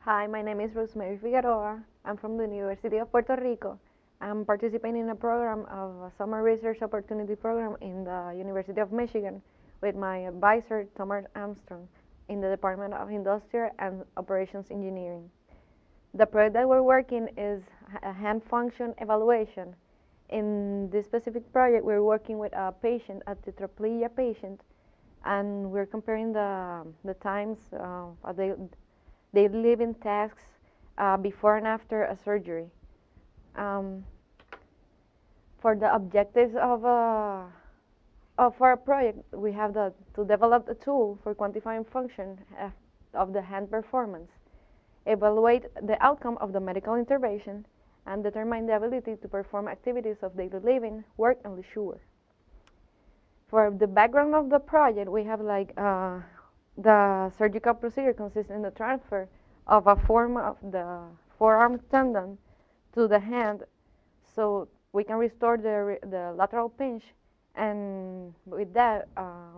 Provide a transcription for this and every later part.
Hi, my name is Rosemarie Figueroa. I'm from the University of Puerto Rico. I'm participating in a program of a summer research opportunity program in the University of Michigan with my advisor, Thomas Armstrong, in the Department of Industrial and Operations Engineering. The project that we're working is a hand function evaluation. In this specific project, we're working with a patient, a tetraplegia patient, and we're comparing the times they live in tasks before and after a surgery. Um, for the objectives of our project, we have to develop a tool for quantifying function of the hand performance, evaluate the outcome of the medical intervention, and determine the ability to perform activities of daily living, work, and leisure. For the background of the project, we have the surgical procedure consists in the transfer of a form of the forearm tendon to the hand, so we can restore the lateral pinch, and with that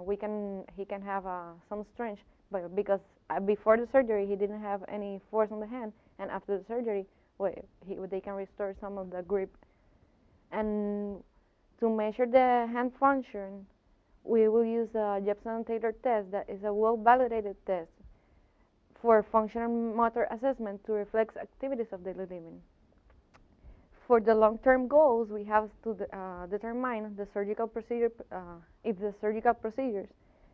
he can have some strength, but because before the surgery he didn't have any force on the hand, and after the surgery they can restore some of the grip. And to measure the hand function, we will use a Jepson-Taylor test that is a well-validated test for functional motor assessment to reflect activities of daily living. For the long-term goals, we have to determine the surgical procedure, if the surgical procedures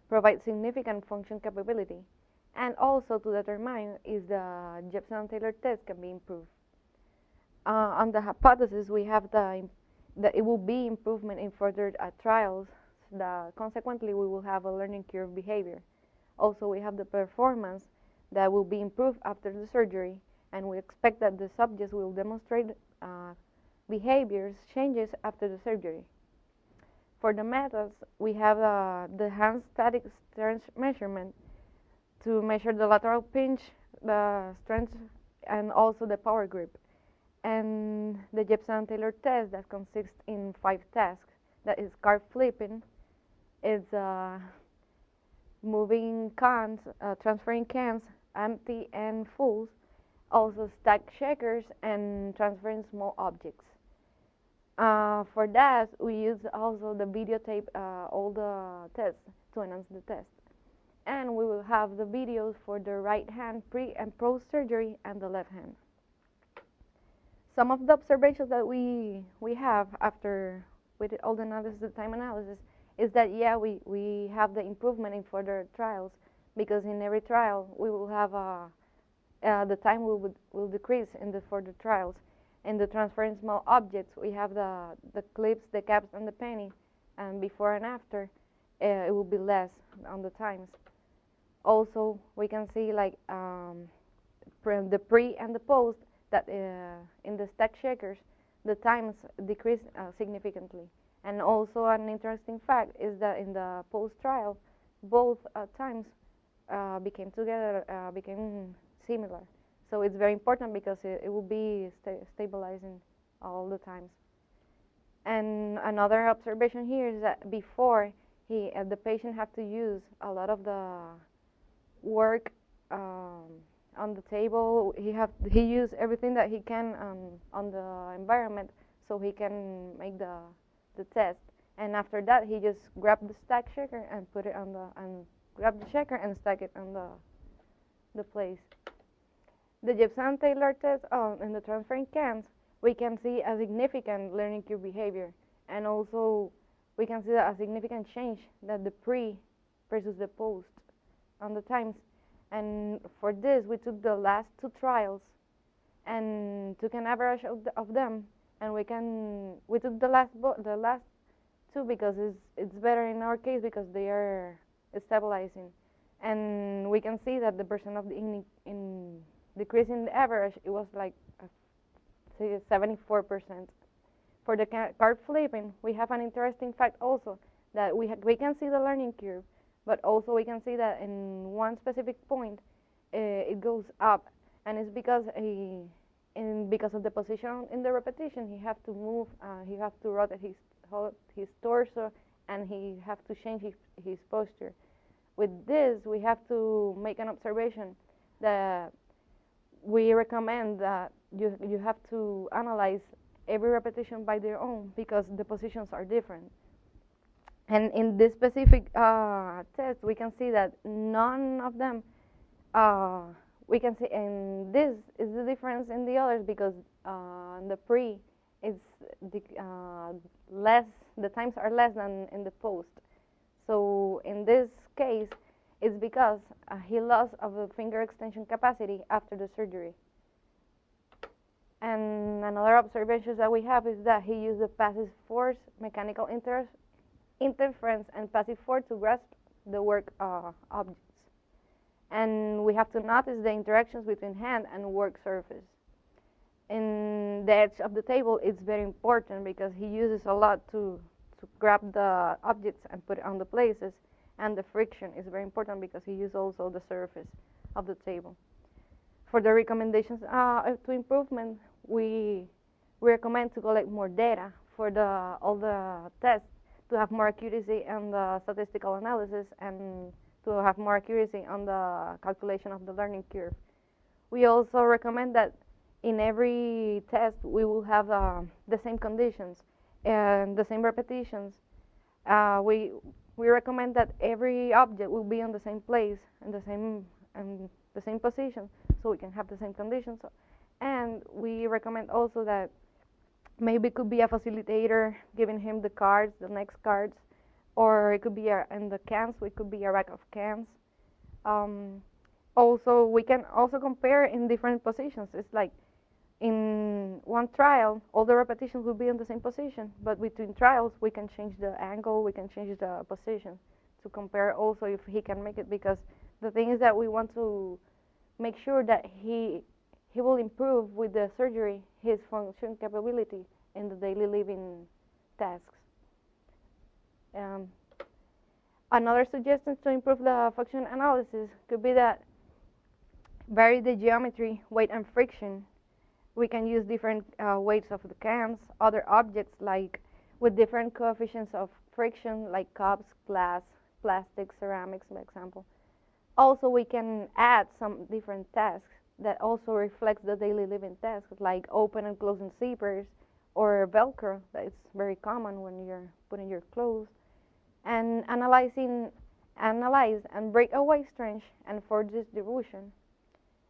provide significant function capability, and also to determine if the Jepson-Taylor test can be improved. On the hypothesis, we have that it will be improvement in further trials. Consequently, we will have a learning curve behavior. Also, we have the performance that will be improved after the surgery, and we expect that the subjects will demonstrate behaviors changes after the surgery. For the methods, we have the hand static strength measurement to measure the lateral pinch, the strength, and also the power grip, and the Jepson-Taylor test that consists in 5 tasks. That is card flipping, it's moving cans, transferring cans, empty and fulls, also stack shakers, and transferring small objects. For that, we use also the videotape all the tests to enhance the test. And we will have the videos for the right hand pre and post surgery and the left hand. Some of the observations that we have after we did all the analysis, the time analysis, is that we have the improvement in further trials, because in every trial we will have the time will decrease in the further trials. In the transferring small objects, we have the clips, the caps, and the penny, and before and after it will be less on the times. Also, we can see the pre and the post, that in the stack shakers the times decrease significantly. And also an interesting fact is that in the post trial, both times became similar. So it's very important because it will be stabilizing all the times. And another observation here is that before the patient had to use a lot of the work on the table. He used everything that he can on the environment, so he can make the test. And after that, he just grabbed the stack shaker and put it on and grab the shaker and stack it on the place. The Jepson-Taylor test in the transferring cans, we can see a significant learning curve behavior, and also we can see a significant change that the pre versus the post on the times. And for this, we took the last 2 trials and took an average of them, and we took the last 2 because it's better in our case because they are stabilizing, and we can see that the percent of in decreasing the average, it was like 74%. For the card flipping, we have an interesting fact also, that we can see the learning curve, but also we can see that in one specific point it goes up, and it's because because of the position in the repetition, he have to move, he have to rotate his torso, and he have to change his posture. With this, we have to make an observation that we recommend that you have to analyze every repetition by their own because the positions are different. And in this specific test, we can see that none of them, we can see, and this is the difference in the others because the pre is less, the times are less than in the post. So in this case, it's because he lost of the finger extension capacity after the surgery. And another observation that we have is that he used the passive force, mechanical interference, and passive force to grasp the work objects. And we have to notice the interactions between hand and work surface. In the edge of the table, it's very important because he uses a lot to grab the objects and put it on the places. And the friction is very important because he uses also the surface of the table. For the recommendations to improvement, we recommend to collect more data for all the tests to have more accuracy on the statistical analysis and to have more accuracy on the calculation of the learning curve. We also recommend that in every test we will have the same conditions and the same repetitions. We recommend that every object will be on the same place and the same position, so we can have the same conditions. And we recommend also that maybe it could be a facilitator giving him the cards, the next cards, or it could be in the cans, it could be a rack of cans. Also, we can also compare in different positions. It's like in one trial, all the repetitions will be in the same position, but between trials, we can change the angle, we can change the position to compare also if he can make it, because the thing is that we want to make sure that he will improve with the surgery his function capability in the daily living tasks. Another suggestion to improve the function analysis could be that vary the geometry, weight, and friction. We can use different weights of the cans, other objects like with different coefficients of friction like cups, glass, plastic, ceramics, for example. Also, we can add some different tasks that also reflects the daily living tasks like open and closing zippers or Velcro, that is very common when you're putting your clothes, and analyze and break away strength and force distribution.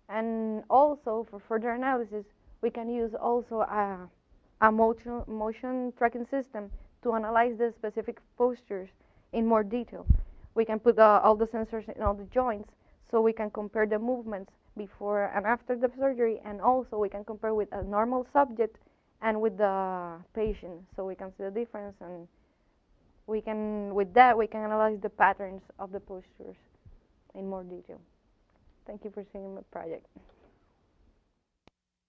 And also for further analysis, we can use also a motion tracking system to analyze the specific postures in more detail. We can put all the sensors in all the joints so we can compare the movements before and after the surgery, and also we can compare with a normal subject and with the patient so we can see the difference, and with that we can analyze the patterns of the postures in more detail. Thank you for seeing my project.